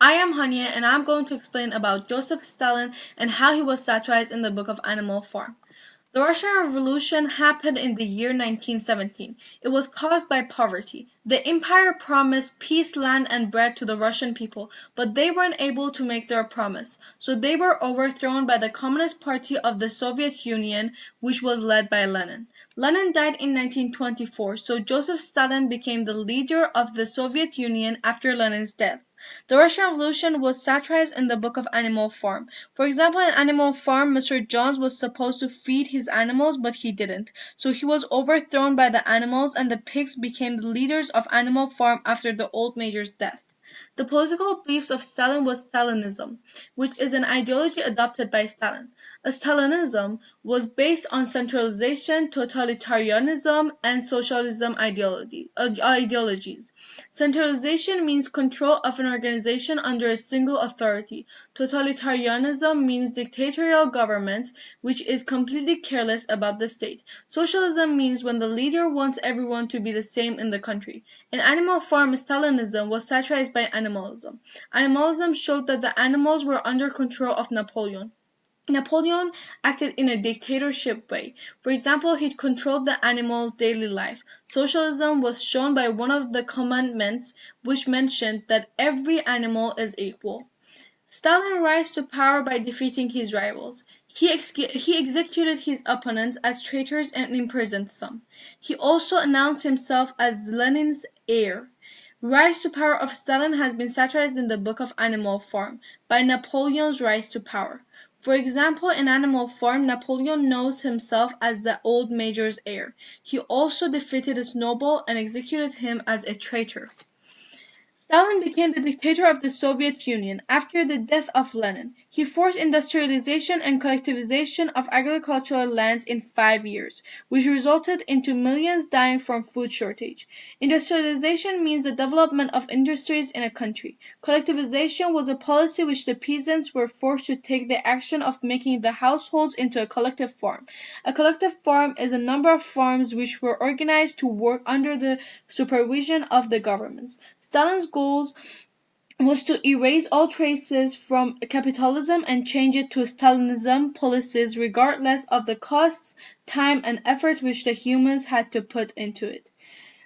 I am Hania and I'm going to explain about Joseph Stalin and how he was satirized in the book of Animal Farm. The Russian Revolution happened in the year 1917. It was caused by poverty. The empire promised peace, land, and bread to the Russian people, but they weren't able to make their promise. So they were overthrown by the Communist Party of the Soviet Union, which was led by Lenin. Lenin died in 1924, so Joseph Stalin became the leader of the Soviet Union after Lenin's death. The Russian Revolution was satirized in the book of Animal Farm. For example, in Animal Farm, Mr. Jones was supposed to feed his animals, but he didn't. So he was overthrown by the animals, and the pigs became the leaders of Animal Farm after the old major's death. The political beliefs of Stalin was Stalinism, which is an ideology adopted by Stalin. Stalinism was based on centralization, totalitarianism, and socialism ideologies. Centralization means control of an organization under a single authority. Totalitarianism means dictatorial governments, which is completely careless about the state. Socialism means when the leader wants everyone to be the same in the country. In Animal Farm, Stalinism was satirized by animalism. Animalism showed that the animals were under control of Napoleon. Napoleon acted in a dictatorship way. For example, he controlled the animals' daily life. Socialism was shown by one of the commandments, which mentioned that every animal is equal. Stalin rose to power by defeating his rivals. He executed his opponents as traitors and imprisoned some. He also announced himself as Lenin's heir. Rise to power of Stalin has been satirized in the book of Animal Farm by Napoleon's rise to power. For example, in Animal Farm, Napoleon knows himself as the old major's heir. He also defeated his noble and executed him as a traitor. Stalin became the dictator of the Soviet Union after the death of Lenin. He forced industrialization and collectivization of agricultural lands in 5 years, which resulted into millions dying from food shortage. Industrialization means the development of industries in a country. Collectivization was a policy which the peasants were forced to take the action of making the households into a collective farm. A collective farm is a number of farms which were organized to work under the supervision of the governments. Stalin's goals was to erase all traces from capitalism and change it to Stalinism policies regardless of the costs, time, and effort which the humans had to put into it.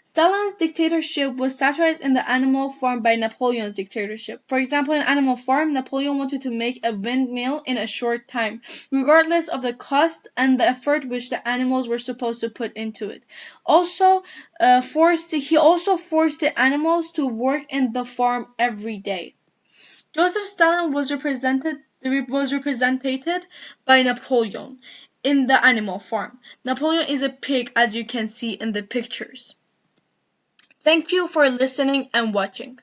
Stalin's dictatorship was satirized in the Animal Farm by Napoleon's dictatorship. For example, in Animal Farm, Napoleon wanted to make a windmill in a short time, regardless of the cost and the effort which the animals were supposed to put into it. He also forced the animals to work in the farm every day. Joseph Stalin was represented by Napoleon in the Animal Farm. Napoleon is a pig, as you can see in the pictures. Thank you for listening and watching.